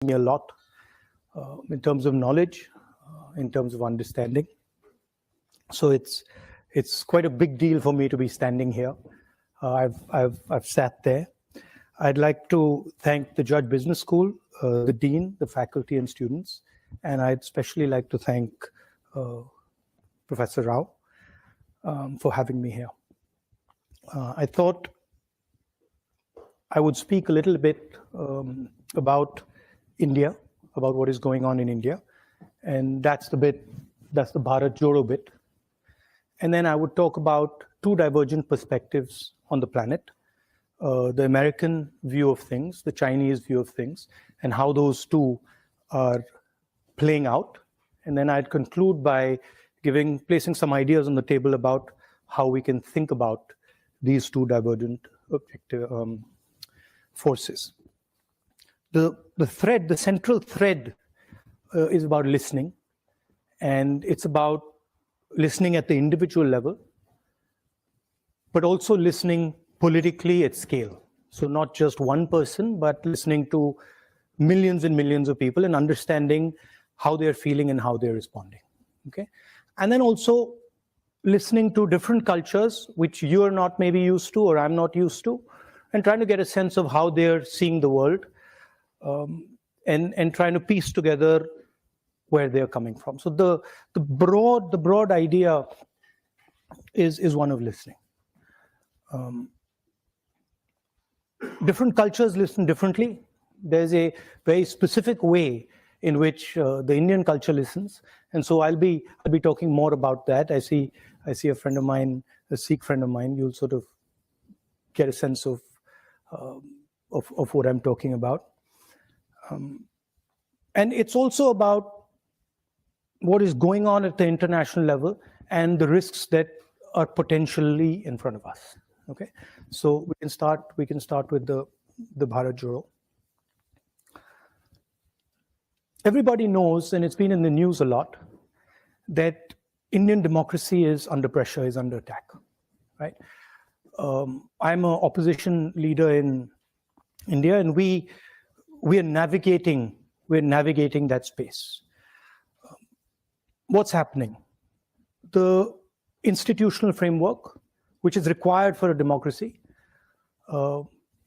me a lot in terms of knowledge, in terms of understanding. So it's quite a big deal for me to be standing here. I've sat there. I'd like to thank the Judge Business School, the dean, the faculty and students, and I'd especially like to thank Professor Rao for having me here. I thought I would speak a little bit about India, about what is going on in India, and that's the Bharat Jodo bit. And then I would talk about two divergent perspectives on the planet, the American view of things, the Chinese view of things, and how those two are playing out. And then I'd conclude by placing some ideas on the table about how we can think about these two divergent forces. The central thread is about listening, and it's about listening at the individual level, but also listening politically at scale. So not just one person, but listening to millions and millions of people and understanding how they're feeling and how they're responding. Okay, and then also listening to different cultures which you're not maybe used to or I'm not used to, and trying to get a sense of how they're seeing the world, and trying to piece together where they're coming from. So the broad idea is one of listening. Different cultures listen differently. There's a very specific way in which the Indian culture listens, and so I'll be talking more about that. I see a friend of mine, a Sikh friend of mine. You'll sort of get a sense of what I'm talking about, and it's also about what is going on at the international level and the risks that are potentially in front of us. Okay, so we can start with the Bharat Jodo. Everybody knows, and it's been in the news a lot, that Indian democracy is under pressure, is under attack, right? I'm an opposition leader in India, and we're navigating that space. What's happening? The institutional framework, which is required for a democracy,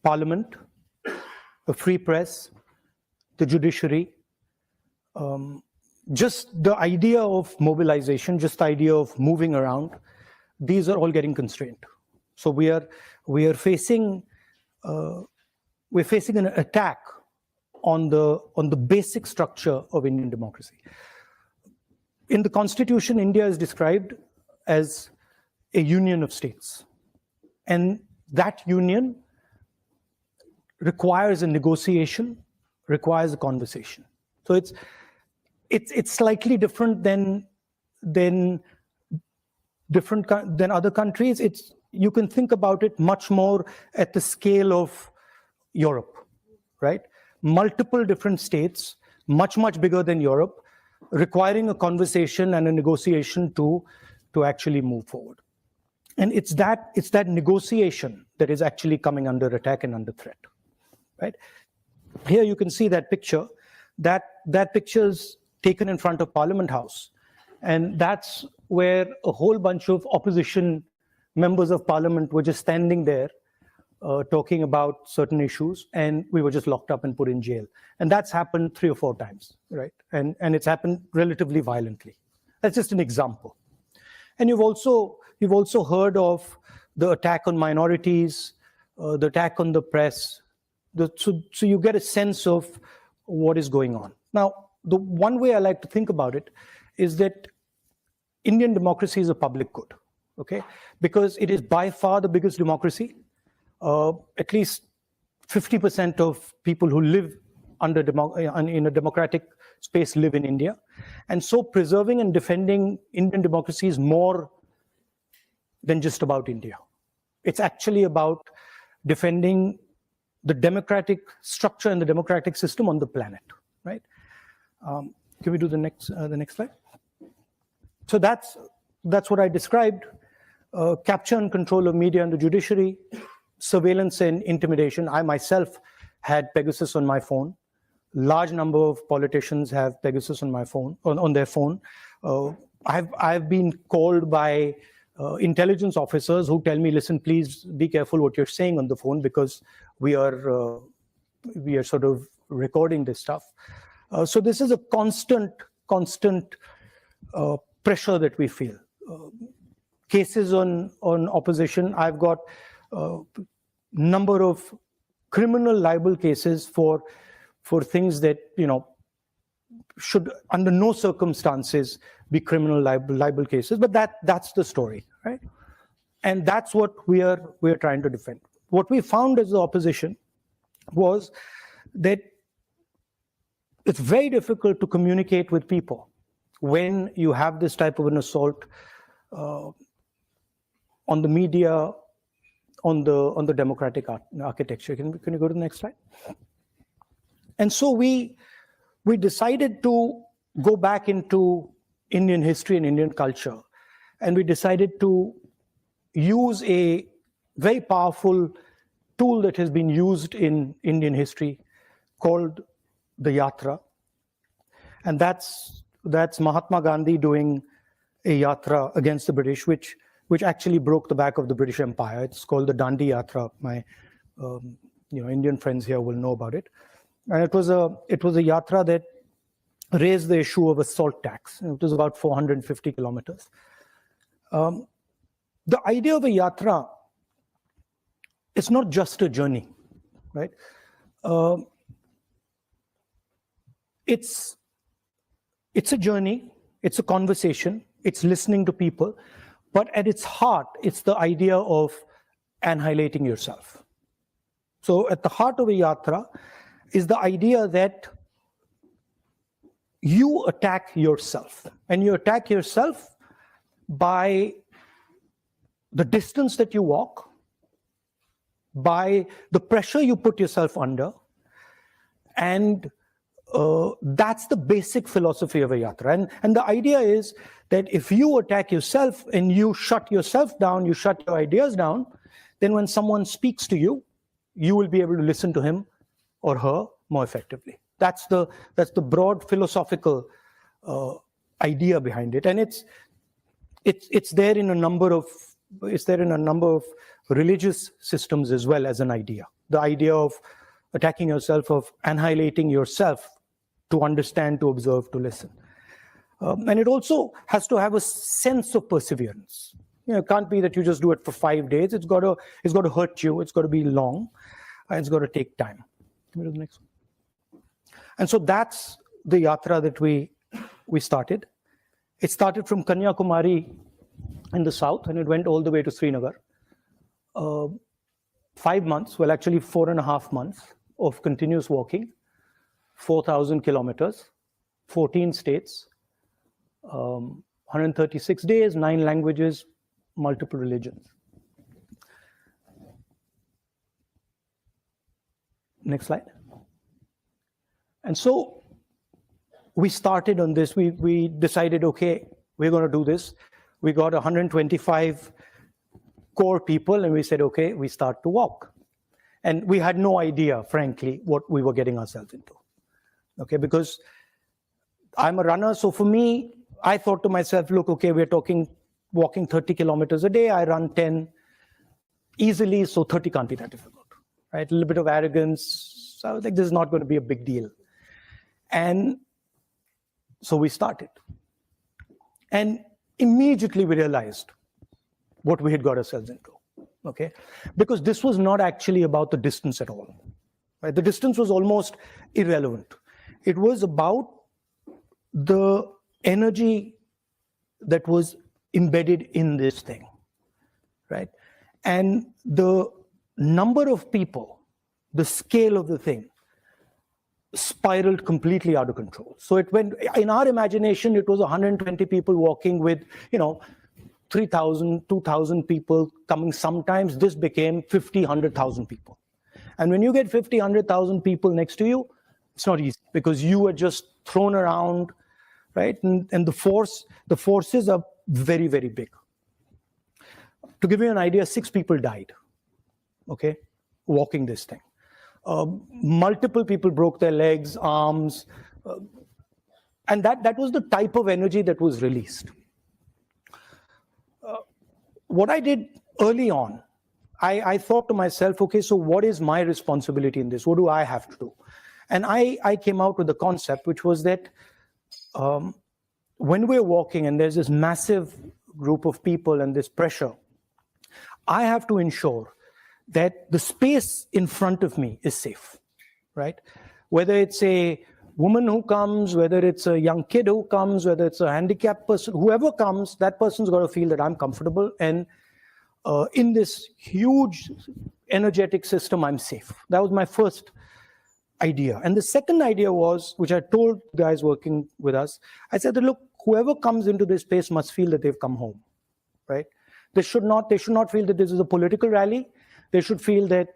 parliament, a free press, the judiciary, just the idea of mobilization, just the idea of moving around, these are all getting constrained. So we are facing an attack on the basic structure of Indian democracy. In the Constitution, India is described as a union of states, and that union requires a negotiation, requires a conversation. So it's slightly different than other countries. You can think about it much more at the scale of Europe, right? Multiple different states, much bigger than Europe, requiring a conversation and a negotiation to actually move forward. And it's that negotiation that is actually coming under attack and under threat, right? Here you can see that picture. That picture is taken in front of Parliament House, and that's where a whole bunch of opposition members of Parliament were just standing there talking about certain issues, and we were just locked up and put in jail. And that's happened 3 or 4 times, right? And it's happened relatively violently. That's just an example. And you've also heard of the attack on minorities, the attack on the press. So you get a sense of what is going on. Now, the one way I like to think about it is that Indian democracy is a public good, okay? Because it is by far the biggest democracy. At least 50% of people who live in a democratic space live in India. And so preserving and defending Indian democracy is more than just about India. It's actually about defending the democratic structure and the democratic system on the planet, right? Can we do the next slide? So that's what I described: capture and control of media and the judiciary, surveillance and intimidation. I myself had Pegasus on my phone. Large number of politicians have Pegasus on my phone, on their phone. I've been called by intelligence officers who tell me, listen, please be careful what you're saying on the phone, because we are sort of recording this stuff. So this is a constant pressure that we feel. Cases on opposition. I've got number of criminal libel cases for things that, you know, should under no circumstances be criminal libel cases. But that's the story, right? And that's what we are trying to defend. What we found as the opposition was that it's very difficult to communicate with people when you have this type of an assault on the media, on the democratic architecture. Can you go to the next slide? And so we decided to go back into Indian history and Indian culture, and we decided to use a very powerful tool that has been used in Indian history called the Yatra. And that's Mahatma Gandhi doing a Yatra against the British, which actually broke the back of the British Empire. It's called the Dandi Yatra. My Indian friends here will know about it. And it was a Yatra that raised the issue of a salt tax. It was about 450 kilometers. The idea of a Yatra, it's not just a journey, right? It's a journey, it's a conversation, it's listening to people, but at its heart, it's the idea of annihilating yourself. So at the heart of a Yatra is the idea that you attack yourself, and you attack yourself by the distance that you walk, by the pressure you put yourself under, and that's the basic philosophy of a Yatra. And the idea is that if you attack yourself and you shut yourself down, you shut your ideas down, then when someone speaks to you, you will be able to listen to him or her more effectively. That's the broad philosophical idea behind it, and it's there in a number of religious systems as well as an idea. The idea of attacking yourself, of annihilating yourself to understand, to observe, to listen. And it also has to have a sense of perseverance. You know, it can't be that you just do it for 5 days. It's got to hurt you. It's got to be long. It's got to take time. Can we do the next one? And so that's the Yatra that we started. It started from Kanyakumari in the south, and it went all the way to Srinagar. 5 months, well, actually 4.5 months of continuous walking, 4,000 kilometers, 14 states, 136 days, 9 languages, multiple religions. Next slide. And so we started on this. We decided, okay, we're going to do this. We got 125 core people, and we said, okay, we start to walk. And we had no idea, frankly, what we were getting ourselves into. Okay, because I'm a runner, so for me, I thought to myself, look, okay, we're walking 30 kilometers a day. I run 10 easily, so 30 can't be that difficult, right? A little bit of arrogance. So I was like, this is not going to be a big deal. And so we started. And immediately we realized what we had got ourselves into, okay? Because this was not actually about the distance at all, right? The distance was almost irrelevant. It was about the energy that was embedded in this thing, right? And the number of people, the scale of the thing, spiraled completely out of control. So it went, in our imagination, it was 120 people walking with, 3,000, 2,000 people coming sometimes. This became 50, 100,000 people. And when you get 50, 100,000 people next to you, it's not easy because you are just thrown around, right? And the forces are very, very big. To give you an idea, 6 people died, okay, walking this thing. Multiple people broke their legs, arms, and that was the type of energy that was released. What I did early on, I thought to myself, okay, so what is my responsibility in this? What do I have to do? And I came out with the concept, which was that when we're walking and there's this massive group of people and this pressure, I have to ensure that the space in front of me is safe, right? Whether it's a woman who comes, whether it's a young kid who comes, whether it's a handicapped person, whoever comes, that person's got to feel that I'm comfortable, and in this huge energetic system, I'm safe. That was my first idea. And the second idea was, which I told guys working with us, I said that, look, whoever comes into this space must feel that they've come home, right? They should not feel that this is a political rally. They should feel that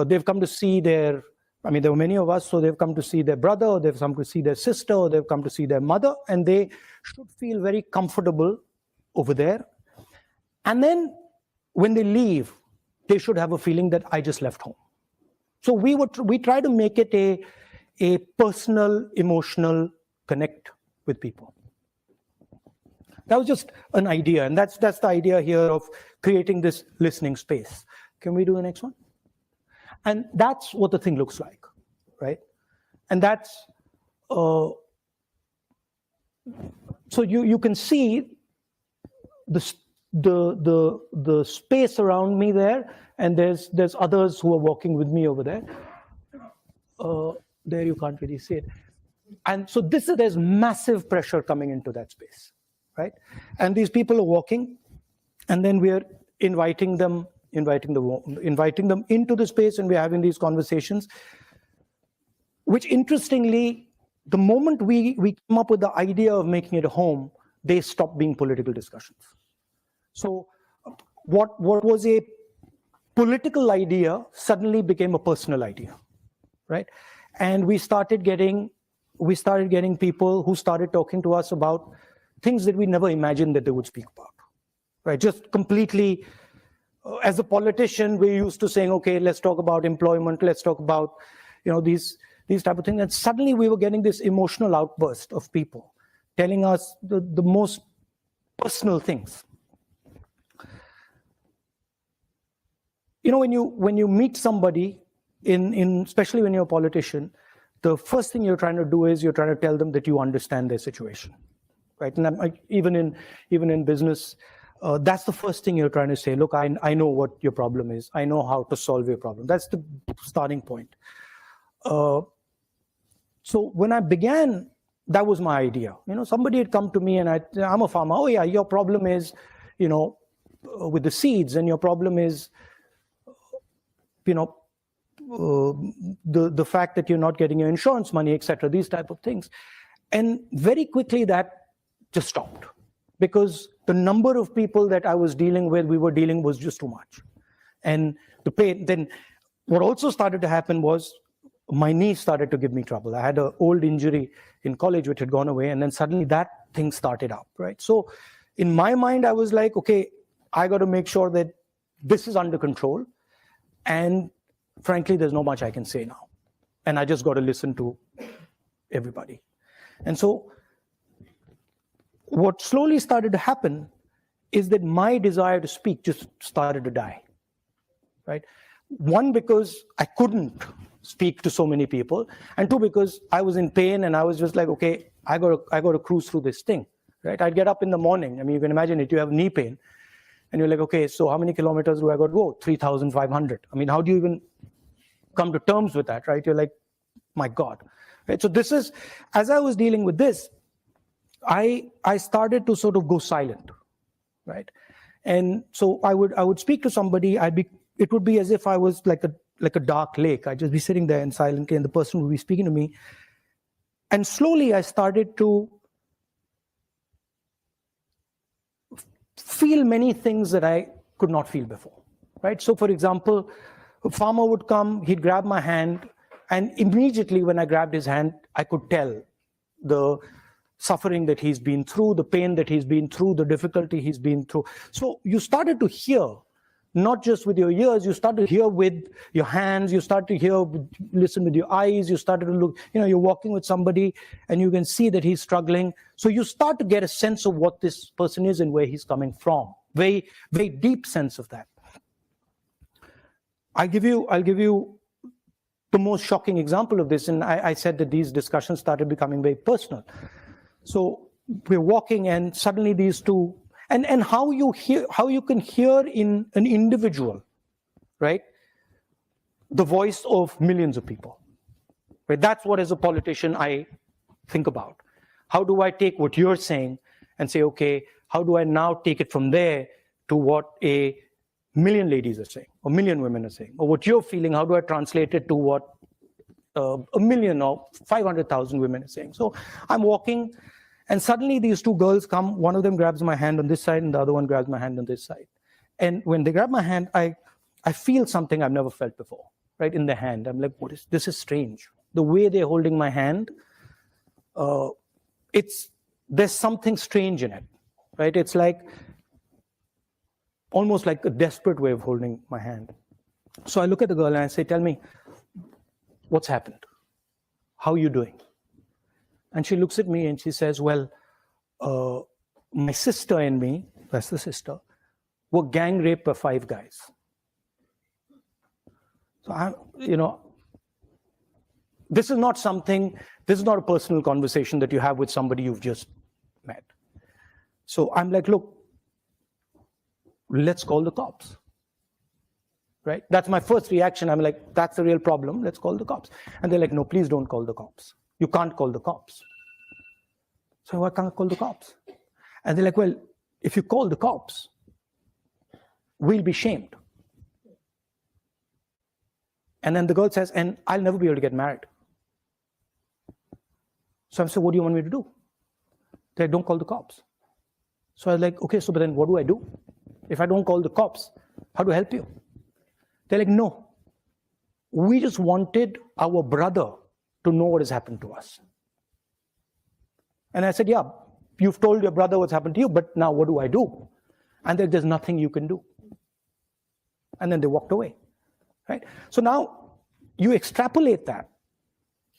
they've come to see their, I mean, there were many of us, so they've come to see their brother, or they've come to see their sister, or they've come to see their mother, and they should feel very comfortable over there. And then when they leave, they should have a feeling that I just left home. So we try to make it a personal, emotional connect with people. That was just an idea, and that's the idea here of creating this listening space. Can we do the next one? And that's what the thing looks like, right? And that's, so you can see the space around me there, and there's others who are walking with me over there. There you can't really see it. And so there's massive pressure coming into that space, right? And these people are walking, and then we're inviting them into the space, and we're having these conversations, which interestingly, the moment we come up with the idea of making it a home, they stop being political discussions. So what was a political idea suddenly became a personal idea, right? And we started getting people who started talking to us about things that we never imagined that they would speak about, right? Just completely, as a politician, we're used to saying, okay, let's talk about employment, let's talk about, these type of things. And suddenly we were getting this emotional outburst of people telling us the most personal things. When you meet somebody, especially when you're a politician, the first thing you're trying to do is you're trying to tell them that you understand their situation, right? And even in business, that's the first thing you're trying to say. Look, I know what your problem is. I know how to solve your problem. That's the starting point. So when I began, that was my idea. Somebody had come to me, and I'm a farmer. Oh yeah, your problem is, with the seeds, and your problem is, the fact that you're not getting your insurance money, etc. These type of things. And very quickly that just stopped, because the number of people that we were dealing was just too much. And the pain, then what also started to happen was my knee started to give me trouble. I had an old injury in college which had gone away, and then suddenly that thing started up, right? So in my mind, I was like, okay, I got to make sure that this is under control. And frankly, there's not much I can say now. And I just got to listen to everybody. And so what slowly started to happen is that my desire to speak just started to die, right? One, because I couldn't speak to so many people, and two, because I was in pain, and I was just like, okay, I got to cruise through this thing, right? I'd get up in the morning. I mean, you can imagine it. You have knee pain, and you're like, okay, so how many kilometers do I got to go? 3,500. I mean, how do you even come to terms with that, right? You're like, my God, right? So this is, as I was dealing with this, I started to sort of go silent, right? And so I would speak to somebody. It would be as if I was like a dark lake. I'd just be sitting there and silently, and the person would be speaking to me. And slowly I started to feel many things that I could not feel before, right? So for example, a farmer would come, he'd grab my hand, and immediately when I grabbed his hand, I could tell the suffering that he's been through, the pain that he's been through, the difficulty he's been through. So you started to hear not just with your ears, you start to hear with your hands, you start to hear, listen with your eyes, you start to look, you're walking with somebody and you can see that he's struggling. So you start to get a sense of what this person is and where he's coming from. Very, very deep sense of that. I'll give you the most shocking example of this, and I said that these discussions started becoming very personal. So we're walking and suddenly these two, and how you can hear in an individual, right, the voice of millions of people. Right? That's what, as a politician, I think about. How do I take what you're saying and say, okay, how do I now take it from there to what a million ladies are saying, or million women are saying, or what you're feeling, how do I translate it to what a million or 500,000 women are saying? So I'm walking, and suddenly these two girls come, one of them grabs my hand on this side, and the other one grabs my hand on this side. And when they grab my hand, I feel something I've never felt before, right, in their hand. I'm like, this is strange. The way they're holding my hand, there's something strange in it, right? It's like, almost like a desperate way of holding my hand. So I look at the girl and I say, tell me, what's happened? How are you doing? And she looks at me and she says, well, my sister and me, that's the sister, were gang raped by 5 guys. So this is not a personal conversation that you have with somebody you've just met. So I'm like, look, let's call the cops, right? That's my first reaction. I'm like, that's a real problem. Let's call the cops. And they're like, no, please don't call the cops. You can't call the cops. So why can't I call the cops? And they're like, well, if you call the cops, we'll be shamed. And then the girl says, and I'll never be able to get married. So I'm saying, what do you want me to do? They're like, don't call the cops. So I was like, okay, so but then what do I do? If I don't call the cops, how do I help you? They're like, no, we just wanted our brother to know what has happened to us. And I said, yeah, you've told your brother what's happened to you, but now what do I do? And there's nothing you can do. And then they walked away, right? So now you extrapolate that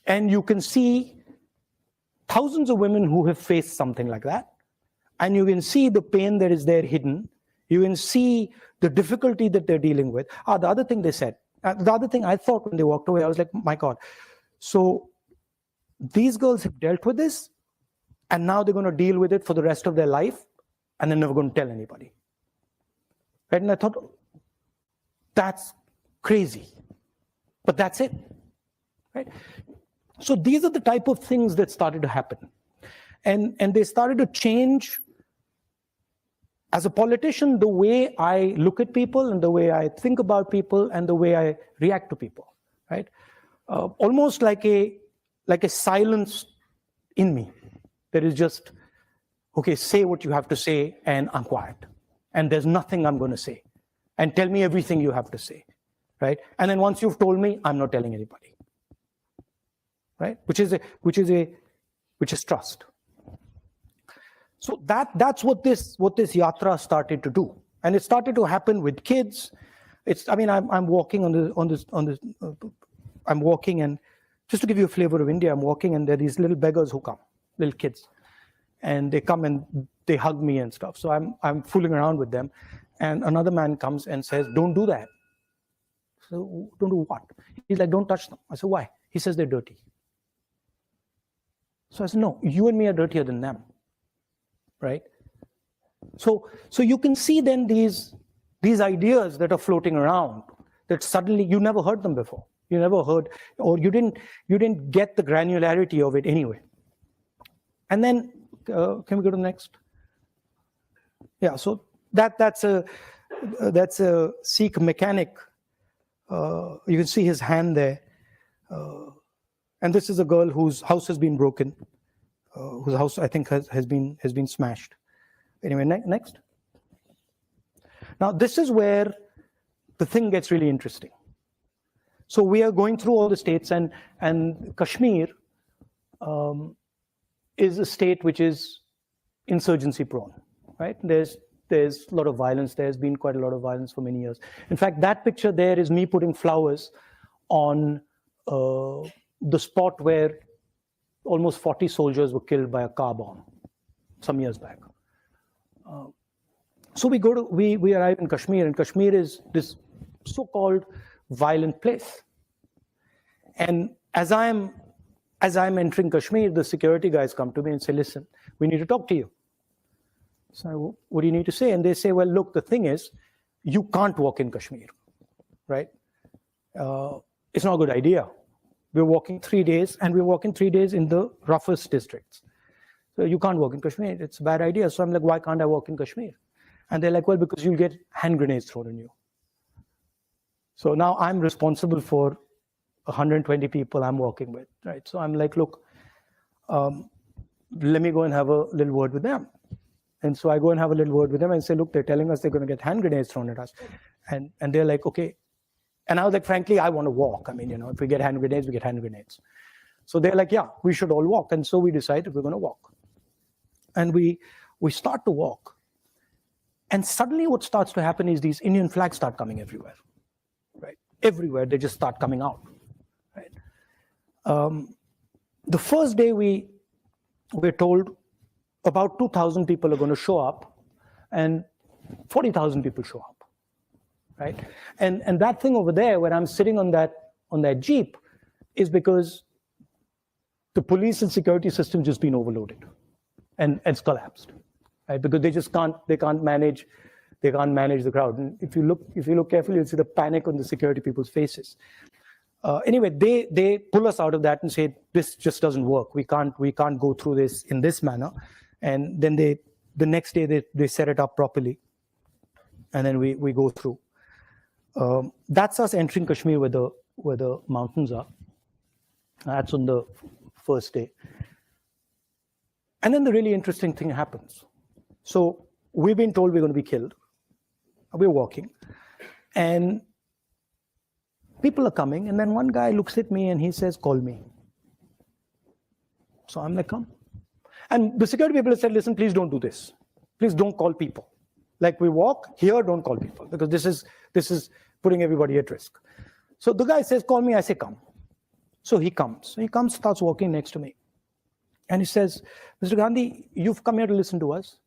and you can see thousands of women who have faced something like that. And you can see the pain that is there hidden. You can see the difficulty that they're dealing with. The other thing they said, the other thing I thought when they walked away, I was like, my God. So these girls have dealt with this, and now they're going to deal with it for the rest of their life, and they're never going to tell anybody. Right? And I thought, that's crazy. But that's it. Right? So these are the type of things that started to happen. And they started to change. As a politician, the way I look at people and the way I think about people and the way I react to people, right? Almost like a silence in me. There is just, okay, say what you have to say and I'm quiet. And there's nothing I'm going to say. And tell me everything you have to say, right? And then once you've told me, I'm not telling anybody, right? Which is trust. So that's what this yatra started to do, and it started to happen with kids. I'm walking I'm walking, and just to give you a flavor of India, I'm walking, and there are these little beggars who come, little kids, and they come and they hug me and stuff. So I'm fooling around with them, and another man comes and says, "Don't do that." So don't do what? He's like, "Don't touch them." I said, "Why?" He says, "They're dirty." So I said, "No, you and me are dirtier than them." Right? So you can see then these ideas that are floating around that suddenly you never heard them before. You never heard, or you didn't get the granularity of it anyway. And then can we go to the next? Yeah. So that's a Sikh mechanic. You can see his hand there, and this is a girl whose house has been broken. Whose house I think has been smashed. Anyway, next. Now this is where the thing gets really interesting. So we are going through all the states, and Kashmir is a state which is insurgency prone, right? There's there's a lot of violence. There's been quite a lot of violence for many years. In fact, that picture there is me putting flowers on the spot where almost 40 soldiers were killed by a car bomb some years back. So we arrive in Kashmir, and Kashmir is this so-called violent place. And as I'm entering Kashmir, the security guys come to me and say, listen, we need to talk to you. So what do you need to say? And they say, well, look, the thing is, you can't walk in Kashmir, right? It's not a good idea. We're walking 3 days, and we're walking 3 days in the roughest districts. So you can't walk in Kashmir. It's a bad idea. So I'm like, why can't I walk in Kashmir? And they're like, well, because you'll get hand grenades thrown on you. So now I'm responsible for 120 people I'm working with, right? So I'm like, look, let me go and have a little word with them. And so I go and have a little word with them and say, look, they're telling us they're going to get hand grenades thrown at us. And they're like, okay. And I was like, frankly, I want to walk. I mean, you know, if we get hand grenades, we get hand grenades. So they're like, yeah, we should all walk. And so we decided we're going to walk. And we start to walk. And suddenly what starts to happen is these Indian flags start coming everywhere, right? Everywhere, they just start coming out, right? The first day we're told about 2,000 people are going to show up, and 40,000 people show up, right? And that thing over there, where I'm sitting on that jeep, is because the police and security system just been overloaded, and it's collapsed, right? Because they can't manage the crowd. And if you look carefully, you'll see the panic on the security people's faces. Anyway, they pull us out of that and say, this just doesn't work. We can't go through this in this manner. And then the next day they set it up properly, and then we go through. That's us entering Kashmir where the mountains are. That's on the first day. And then the really interesting thing happens. So we've been told we're going to be killed. We're walking, and people are coming, and then one guy looks at me and he says, call me. So I'm like, come. And the security people have said, listen, please don't do this. Please don't call people. Like, we walk here, don't call people, because this is putting everybody at risk. So the guy says, call me. I say, come. So he comes. So he comes, starts walking next to me. And he says, Mr. Gandhi, you've come here to listen to us.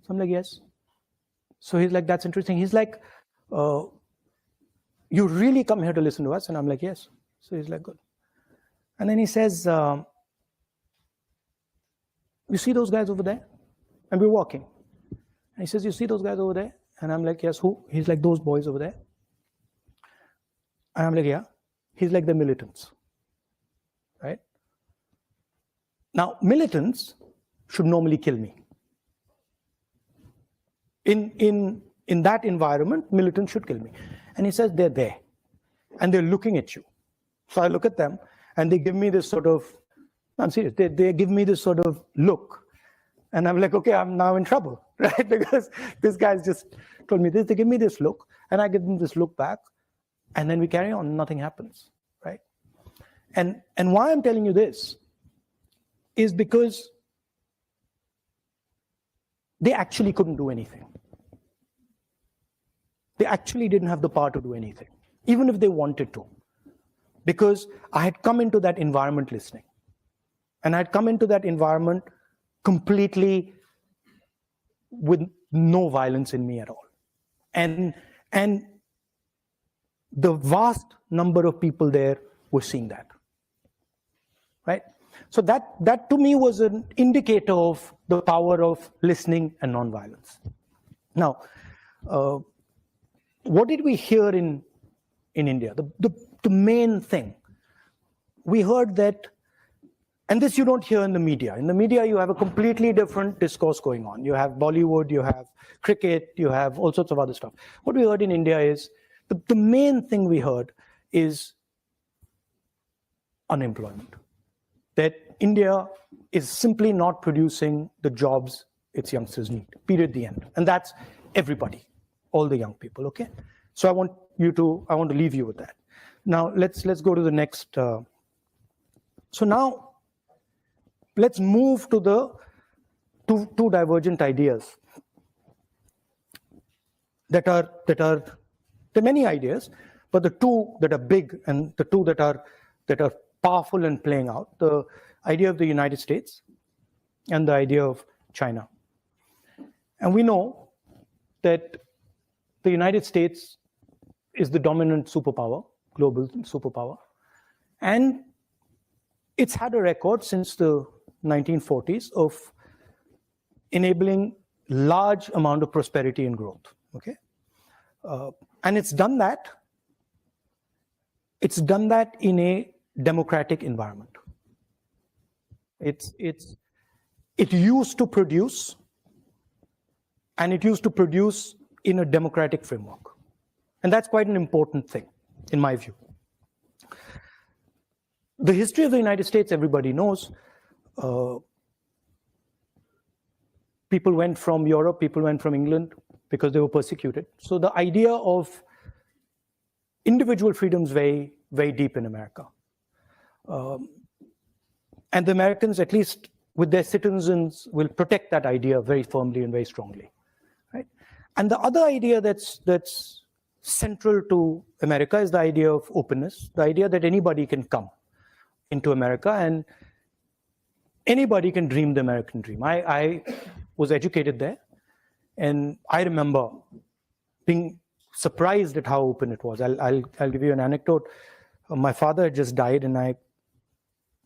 So I'm like, yes. So he's like, that's interesting. He's like, you really come here to listen to us? And I'm like, yes. So he's like, good. And then he says, you see those guys over there? And we're walking. And he says, you see those guys over there? And I'm like, yes, who? He's like, those boys over there. And I'm like, yeah. He's like, the militants, right? Now, militants should normally kill me. In that environment, militants should kill me. And he says, they're there. And they're looking at you. So I look at them, and they give me this sort of, I'm serious, they give me this sort of look. And I'm like, okay, I'm now in trouble, right? Because this guy's just told me this. They give me this look, and I give them this look back. And then we carry on, nothing happens, right? And why I'm telling you this is because they actually couldn't do anything. They actually didn't have the power to do anything, even if they wanted to. Because I had come into that environment listening. And I had come into that environment completely with no violence in me at all. And the vast number of people there were seeing that, right? So that to me was an indicator of the power of listening and nonviolence. Now, what did we hear in India? The main thing, we heard that, and this you don't hear in the media. In the media, you have a completely different discourse going on. You have Bollywood, you have cricket, you have all sorts of other stuff. What we heard in India is, the main thing we heard is unemployment. That India is simply not producing the jobs its youngsters need, period, the end. And that's everybody, all the young people, okay? So I want to leave you with that. Now, let's go to the next. So now, let's move to the two divergent ideas. there are many ideas, but the two that are big and the two that are powerful and playing out, the idea of the United States and the idea of China. And we know that the United States is the dominant superpower, global superpower, and it's had a record since the 1940s of enabling large amount of prosperity and growth. Okay, and it's done that in a democratic environment. It used to produce, and it used to produce in a democratic framework. And that's quite an important thing, in my view. The history of the United States, everybody knows. People went from Europe, people went from England because they were persecuted. So the idea of individual freedom is very, very deep in America. And the Americans, at least with their citizens, will protect that idea very firmly and very strongly. Right? And the other idea that's central to America is the idea of openness, the idea that anybody can come into America and anybody can dream the American dream. I was educated there, and I remember being surprised at how open it was. I'll give you an anecdote. My father had just died, and I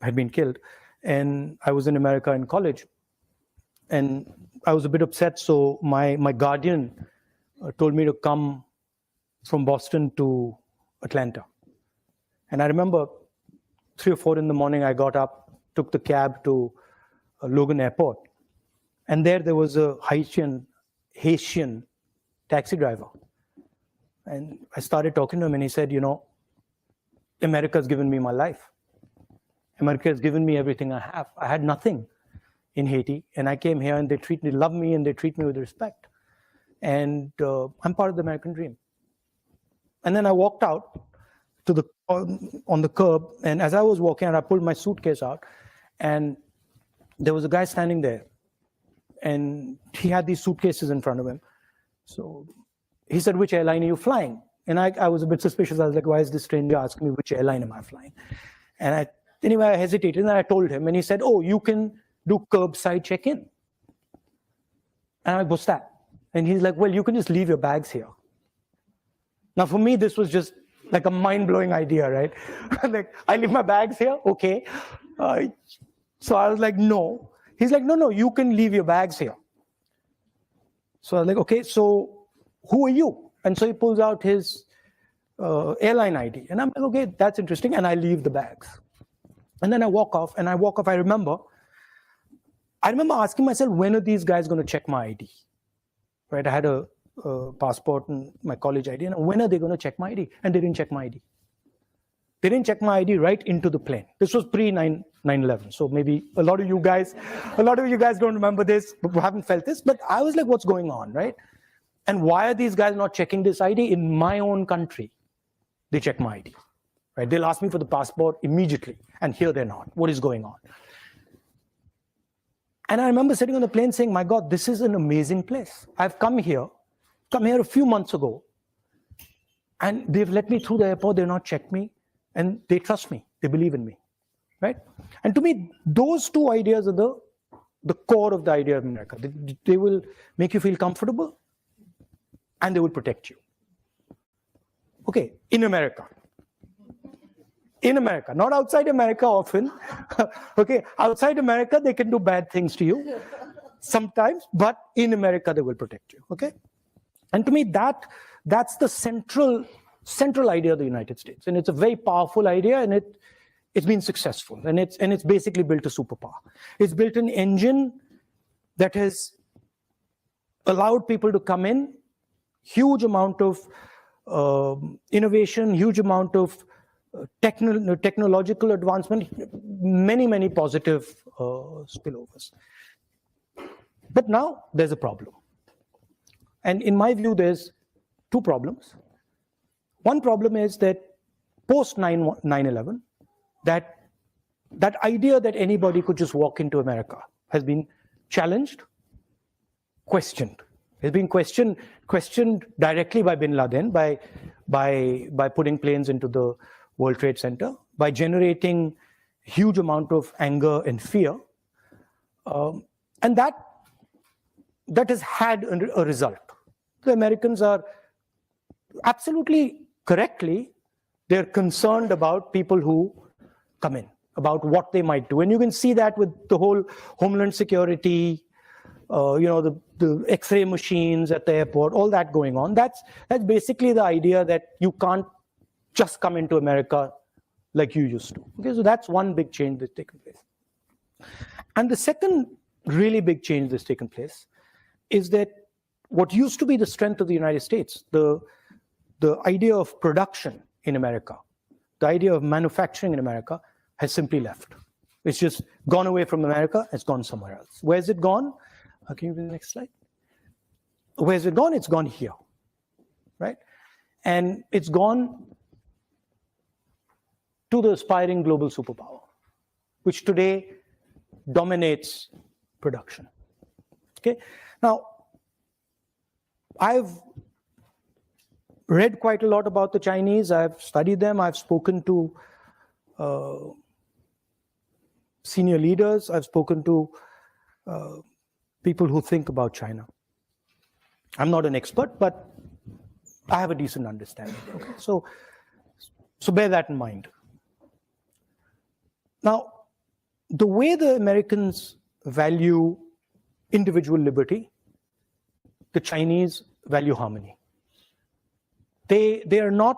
had been killed, and I was in America in college, and I was a bit upset. So my guardian told me to come from Boston to Atlanta, and I remember 3 or 4 in the morning. I got up, took the cab to Logan Airport, and there was a Haitian taxi driver. And I started talking to him, and he said, you know, America's given me my life. America has given me everything I have. I had nothing in Haiti, and I came here, and they love me, and they treat me with respect. And I'm part of the American dream. And then I walked out to on the curb, and as I was walking out, I pulled my suitcase out, and there was a guy standing there, and he had these suitcases in front of him. So he said, which airline are you flying? And I was a bit suspicious. I was like, why is this stranger asking me which airline am I flying? And anyway, I hesitated, and I told him, and he said, oh, you can do curbside check-in. And I'm like, what's that? And he's like, well, you can just leave your bags here. Now, for me, this was just like a mind-blowing idea, right? Like, I leave my bags here? Okay. So I was like, no. He's like, no, you can leave your bags here. So I was like, okay, so who are you? And so he pulls out his airline ID. And I'm like, okay, that's interesting. And I leave the bags. And then I walk off, I remember asking myself, when are these guys going to check my ID? Right? I had a passport and my college ID. And when are they going to check my ID? And they didn't check my ID. They didn't check my ID right into the plane. This was pre-9/11. So maybe a lot of you guys don't remember this, haven't felt this. But I was like, what's going on, right? And why are these guys not checking this ID? In my own country, they check my ID, right? They'll ask me for the passport immediately, and here they're not. What is going on? And I remember sitting on the plane saying, my God, this is an amazing place. I've come here a few months ago, and they've let me through the airport. They've not checked me, and they trust me. They believe in me, right? And to me, those two ideas are the core of the idea of America. They will make you feel comfortable, and they will protect you. Okay, in America, not outside America often. Okay, outside America, they can do bad things to you sometimes, but in America, they will protect you, okay? And to me, that's the central idea of the United States. And it's a very powerful idea, and it's been successful. And it's basically built a superpower. It's built an engine that has allowed people to come in, huge amount of innovation, huge amount of technological advancement, many positive spillovers. But now there's a problem. And in my view, there's two problems. One problem is that post 9/11, that idea that anybody could just walk into America has been challenged, questioned. He's been questioned directly by bin Laden by putting planes into the World Trade Center, by generating huge amount of anger and fear. And that has had a result. The Americans are absolutely correctly, they're concerned about people who come in, about what they might do. And you can see that with the whole Homeland Security, the X-ray machines at the airport, all that going on. That's basically the idea that you can't just come into America like you used to. Okay, so that's one big change that's taken place. And the second really big change that's taken place is that what used to be the strength of the United States, the idea of production in America, the idea of manufacturing in America, has simply left. It's just gone away from America, it's gone somewhere else. Where's it gone? Can you do the next slide? Where's it gone? It's gone here, right? And it's gone to the aspiring global superpower, which today dominates production. Okay. Now, I've read quite a lot about the Chinese. I've studied them. I've spoken to senior leaders. I've spoken to people who think about China. I'm not an expert, but I have a decent understanding. Okay? So bear that in mind. Now, the way the Americans value individual liberty, the Chinese value harmony. They are not,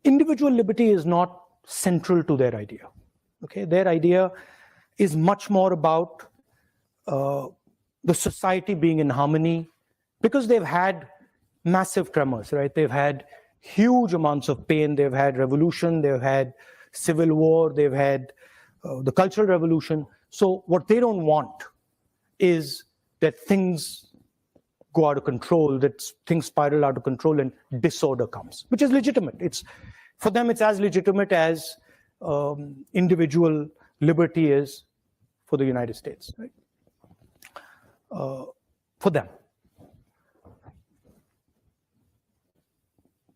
individual liberty is not central to their idea. Okay, their idea is much more about the society being in harmony, because they've had massive tremors, right? They've had huge amounts of pain. They've had revolution. They've had civil war. They've had the Cultural Revolution. So what they don't want is that things go out of control, that things spiral out of control and disorder comes, which is legitimate. For them, it's as legitimate as individual liberty is for the United States, right? For them.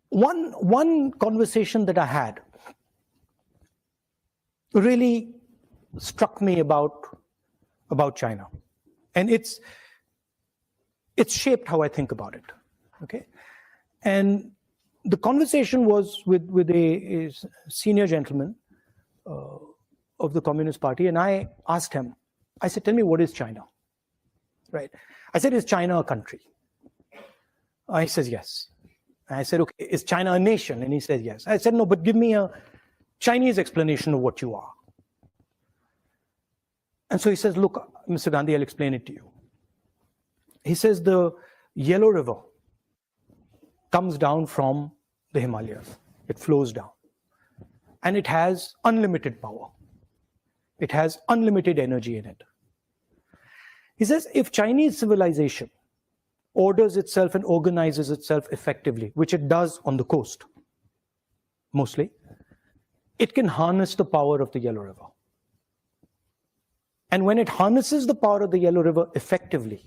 One conversation that I had really struck me about China, and it's shaped how I think about it. Okay, and the conversation was with a senior gentleman of the Communist Party, and I asked him. I said, "Tell me, what is China?" Right? I said, "Is China a country?" He says, "Yes." I said, "Okay, is China a nation?" And he said, "Yes." I said, "No, but give me a Chinese explanation of what you are." And so he says, "Look, Mr. Gandhi, I'll explain it to you." He says the Yellow River comes down from the Himalayas. It flows down. And it has unlimited power. It has unlimited energy in it. He says if Chinese civilization orders itself and organizes itself effectively, which it does on the coast, mostly, it can harness the power of the Yellow River. And when it harnesses the power of the Yellow River effectively,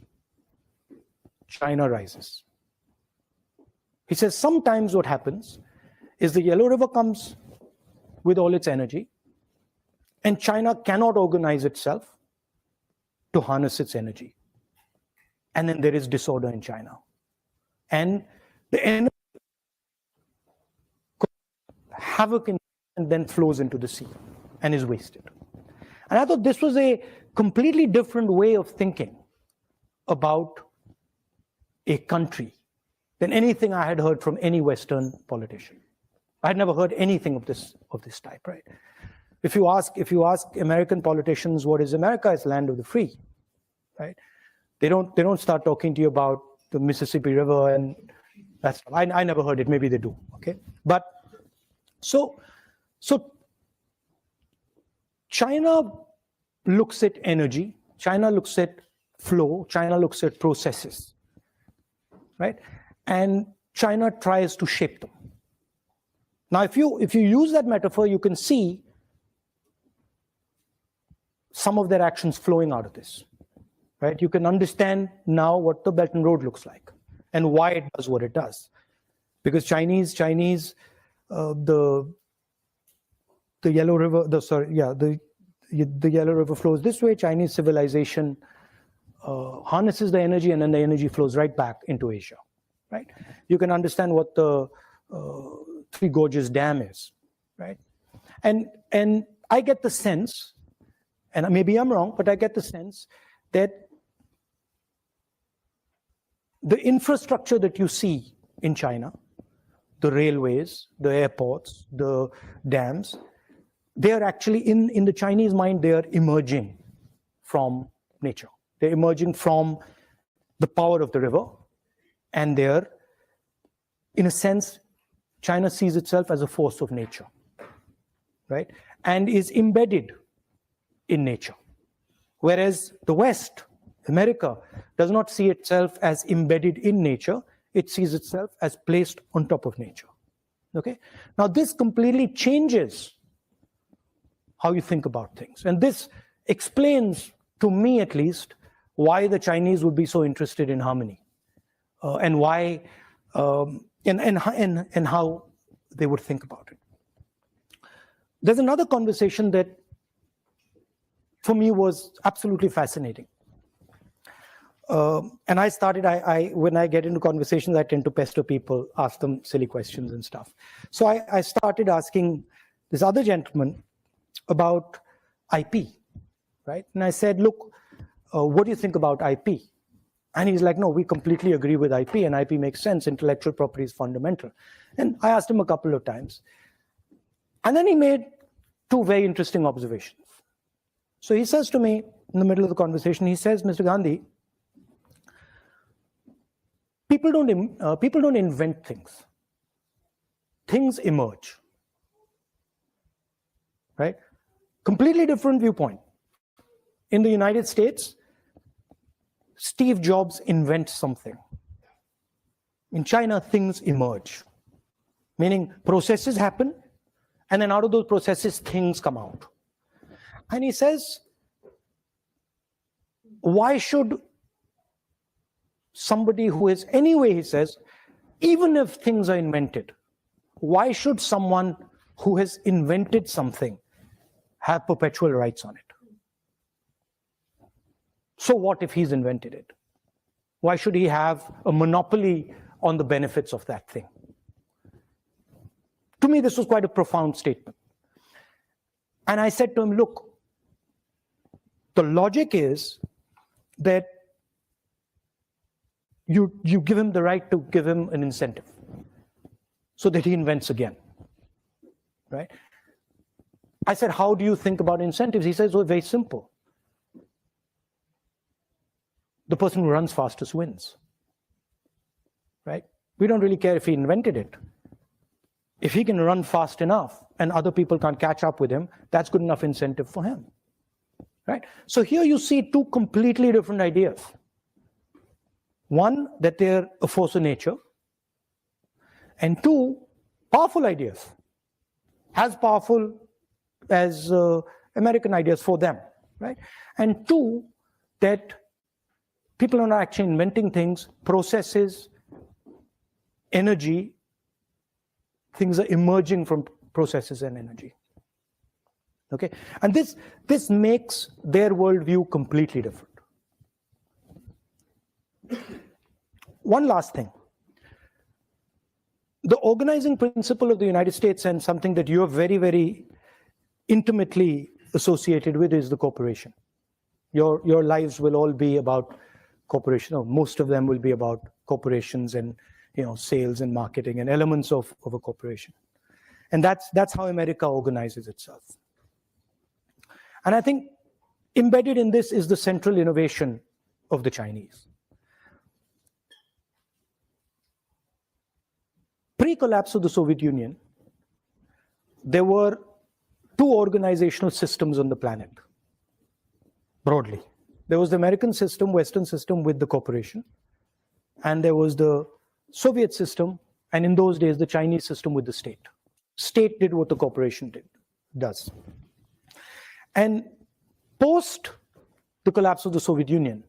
China rises. He says sometimes what happens is the Yellow River comes with all its energy, and China cannot organize itself to harness its energy. And then there is disorder in China. And the energy havoc in, and then flows into the sea and is wasted. And I thought this was a completely different way of thinking about a country than anything I had heard from any Western politician. I had never heard anything of this type, right? If you ask American politicians what is America, it's land of the free, right? They don't start talking to you about the Mississippi River and that's. I never heard it. Maybe they do. Okay, but so China looks at energy. China looks at flow. China looks at processes, right? And China tries to shape them. Now, if you use that metaphor, you can see some of their actions flowing out of this. right? You can understand now what the Belt and Road looks like and why it does what it does. Because Chinese, the Yellow River, the Yellow River flows this way. Chinese civilization harnesses the energy, and then the energy flows right back into Asia, right? You can understand what the Three Gorges Dam is, right? And I get the sense, and maybe I'm wrong, but I get the sense that the infrastructure that you see in China, the railways, the airports, the dams, they are actually, in the Chinese mind, they are emerging from nature. They're emerging from the power of the river, and they're, in a sense, China sees itself as a force of nature, right? And is embedded in nature. Whereas the West, America, does not see itself as embedded in nature. It sees itself as placed on top of nature, okay? Now this completely changes how you think about things. And this explains, to me at least, why the Chinese would be so interested in harmony, and why, and how they would think about it. There's another conversation that, for me, was absolutely fascinating. And I started, when I get into conversations, I tend to pester people, ask them silly questions and stuff. So I started asking this other gentleman about IP, right? And I said, look, what do you think about IP? And he's like, no, we completely agree with IP, and IP makes sense. Intellectual property is fundamental. And I asked him a couple of times. And then he made two very interesting observations. So he says to me in the middle of the conversation, he says, Mr. Gandhi, people don't invent things. Things emerge, right? Completely different viewpoint. In the United States, Steve Jobs invents something. In China, things emerge, meaning processes happen, and then out of those processes, things come out. And he says, why should somebody who is, anyway, he says, even if things are invented, why should someone who has invented something have perpetual rights on it? So what if he's invented it? Why should he have a monopoly on the benefits of that thing? To me, this was quite a profound statement. And I said to him, look, the logic is that you give him the right to give him an incentive so that he invents again, right? I said, how do you think about incentives? He says, oh, very simple. The person who runs fastest wins, right? We don't really care if he invented it. If he can run fast enough and other people can't catch up with him, that's good enough incentive for him, right? So here you see two completely different ideas. One, that they're a force of nature, and two, powerful ideas, as powerful as American ideas for them, right? And two, that people are not actually inventing things, processes, energy, things are emerging from processes and energy. Okay, and this makes their worldview completely different. One last thing. The organizing principle of the United States, and something that you're very, very intimately associated with, is the corporation. Your lives will all be about corporation, or most of them will be about corporations and sales and marketing and elements of a corporation. And that's how America organizes itself. And I think embedded in this is the central innovation of the Chinese. Pre-collapse of the Soviet Union, there were two organizational systems on the planet, broadly. There was the American system, Western system with the corporation, and there was the Soviet system, and in those days, the Chinese system with the state. State did what the corporation does. And post the collapse of the Soviet Union,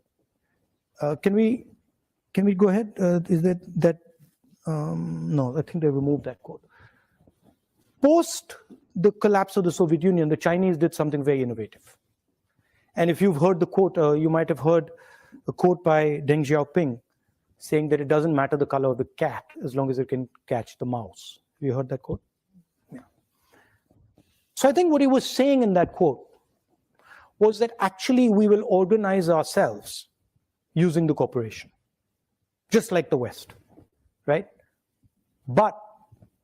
Can we go ahead? Is that no, I think they removed that quote. Post the collapse of the Soviet Union, the Chinese did something very innovative. And if you've heard the quote, you might have heard a quote by Deng Xiaoping saying that it doesn't matter the color of the cat as long as it can catch the mouse. Have you heard that quote? Yeah. So I think what he was saying in that quote was that actually we will organize ourselves using the cooperation, just like the West, right? But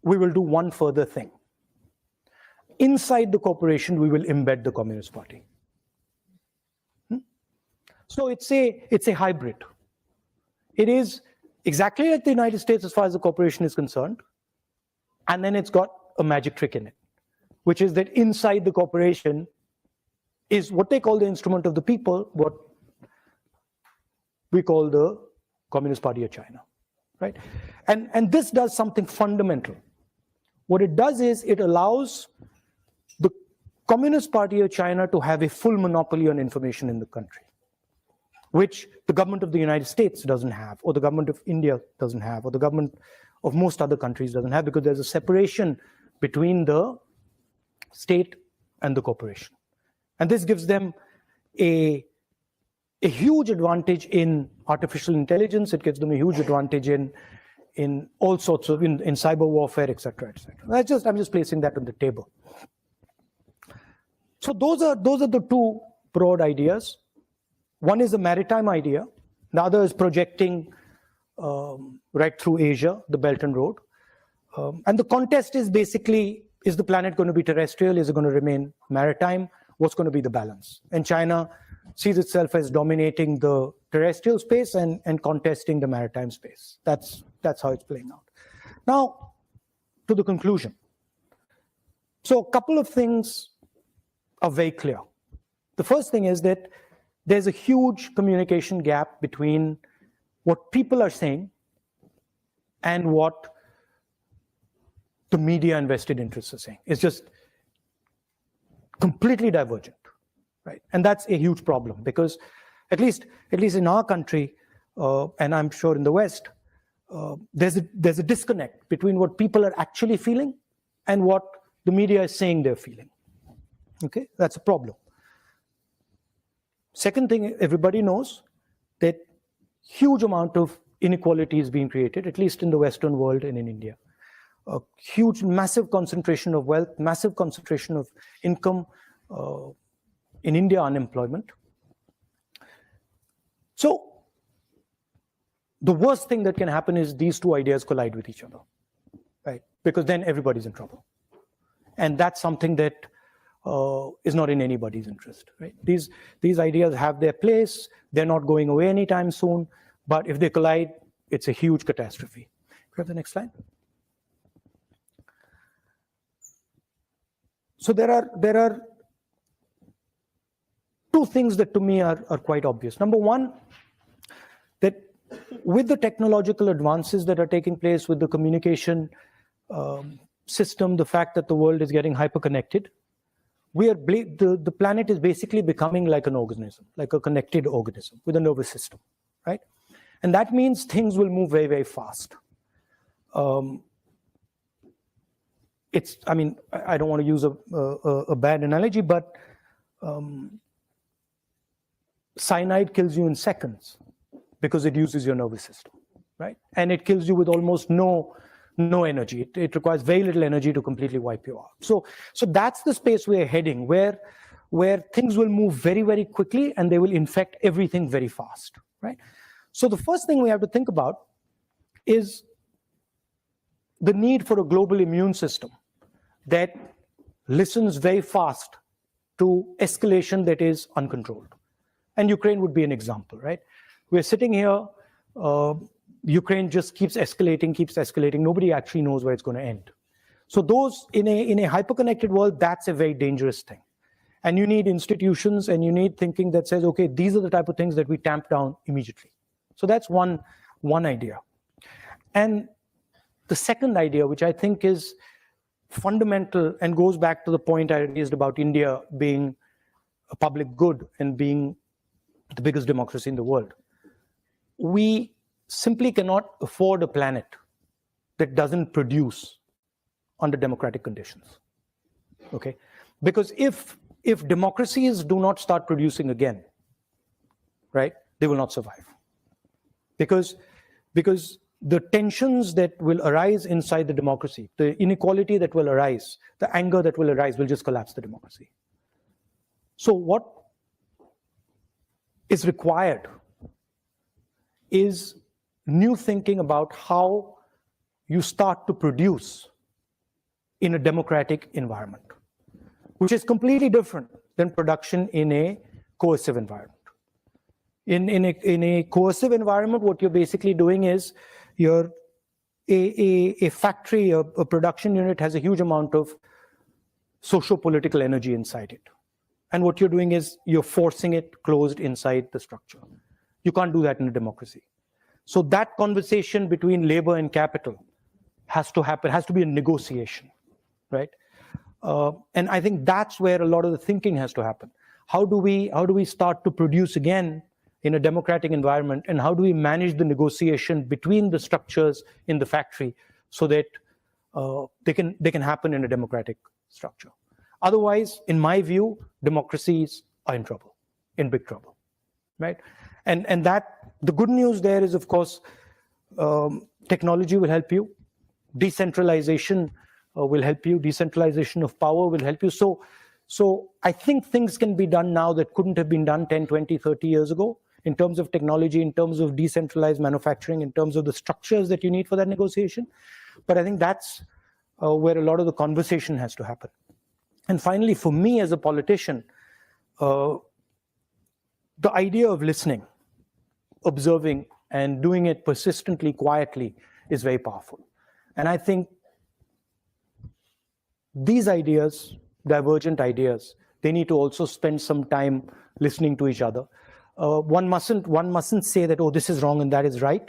we will do one further thing. Inside the cooperation, we will embed the Communist Party. So it's a hybrid. It is exactly like the United States as far as the cooperation is concerned, and then it's got a magic trick in it, which is that inside the cooperation is what they call the instrument of the people, what we call the Communist Party of China, right? And this does something fundamental. What it does is it allows the Communist Party of China to have a full monopoly on information in the country, which the government of the United States doesn't have, or the government of India doesn't have, or the government of most other countries doesn't have, because there's a separation between the state and the corporation. And this gives them a huge advantage in artificial intelligence. It gives them a huge advantage in all sorts of, in cyber warfare, et cetera, et cetera. I'm just placing that on the table. So those are the two broad ideas. One is the maritime idea. The other is projecting right through Asia, the Belt and Road. And the contest is basically, is the planet going to be terrestrial? Is it going to remain maritime? What's going to be the balance? And China sees itself as dominating the terrestrial space and contesting the maritime space. That's how it's playing out. Now, to the conclusion. So a couple of things are very clear. The first thing is that there's a huge communication gap between what people are saying and what the media and vested interests are saying. It's just completely divergent, right? And that's a huge problem, because at least in our country, and I'm sure in the West, there's a disconnect between what people are actually feeling and what the media is saying they're feeling. Okay, that's a problem. Second thing, everybody knows that huge amount of inequality is being created, at least in the Western world and in India. A huge, massive concentration of wealth, massive concentration of income, in India, unemployment. So the worst thing that can happen is these two ideas collide with each other, right? Because then everybody's in trouble. And that's something that is not in anybody's interest, right? These ideas have their place. They're not going away anytime soon. But if they collide, it's a huge catastrophe. Can we have the next slide? So there are two things that to me are quite obvious. Number one, that with the technological advances that are taking place, with the communication system, the fact that the world is getting hyperconnected, the planet is basically becoming like an organism, like a connected organism with a nervous system, right? And that means things will move very, very fast. I mean, I don't want to use a bad analogy, but cyanide kills you in seconds because it uses your nervous system, right? And it kills you with almost no energy. It requires very little energy to completely wipe you out. So that's the space we're heading, where things will move very, very quickly and they will infect everything very fast, right? So the first thing we have to think about is the need for a global immune system that listens very fast to escalation that is uncontrolled. And Ukraine would be an example, right? We're sitting here, Ukraine just keeps escalating. Nobody actually knows where it's going to end. So those, in a hyperconnected world, that's a very dangerous thing. And you need institutions and you need thinking that says, okay, these are the type of things that we tamp down immediately. So that's one idea. And the second idea, which I think is fundamental and goes back to the point I raised about India being a public good and being the biggest democracy in the world, we simply cannot afford a planet that doesn't produce under democratic conditions. Okay, because if democracies do not start producing again, right, they will not survive. Because the tensions that will arise inside the democracy, the inequality that will arise, the anger that will arise will just collapse the democracy. So what is required is new thinking about how you start to produce in a democratic environment, which is completely different than production in a coercive environment. In a coercive environment, what you're basically doing is a factory, a production unit has a huge amount of socio-political energy inside it. And what you're doing is you're forcing it closed inside the structure. You can't do that in a democracy. So that conversation between labor and capital has to happen, has to be a negotiation, right? And I think that's where a lot of the thinking has to happen. How do we start to produce again in a democratic environment, and how do we manage the negotiation between the structures in the factory so that they can happen in a democratic structure? Otherwise, in my view, democracies are in trouble, in big trouble, right? And that the good news there is, of course, technology will help you, decentralization will help you, decentralization of power will help you. So I think things can be done now that couldn't have been done 10, 20, 30 years ago in terms of technology, in terms of decentralized manufacturing, in terms of the structures that you need for that negotiation. But I think that's where a lot of the conversation has to happen. And finally, for me as a politician, the idea of listening, observing, and doing it persistently, quietly is very powerful. And I think these ideas, divergent ideas, they need to also spend some time listening to each other. One mustn't say that, oh, this is wrong and that is right.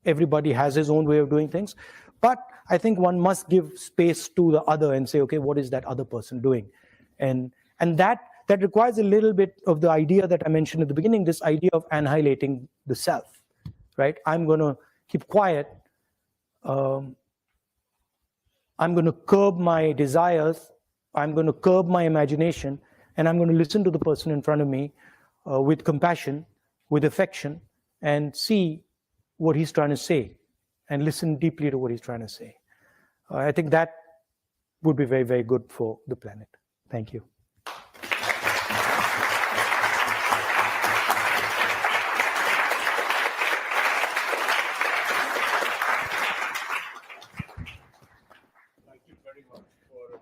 Everybody has his own way of doing things. But I think one must give space to the other and say, okay, what is that other person doing? And that requires a little bit of the idea that I mentioned at the beginning, this idea of annihilating the self, right? I'm going to keep quiet. I'm going to curb my desires. I'm going to curb my imagination, and I'm going to listen to the person in front of me with compassion, with affection, and see what he's trying to say, and listen deeply to what he's trying to say. I think that would be very, very good for the planet. Thank you.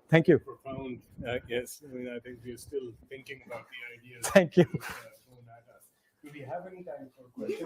Thank you. Profound, yes. I mean, I think we're still thinking about the ideas. Thank you. Do we have any time for questions?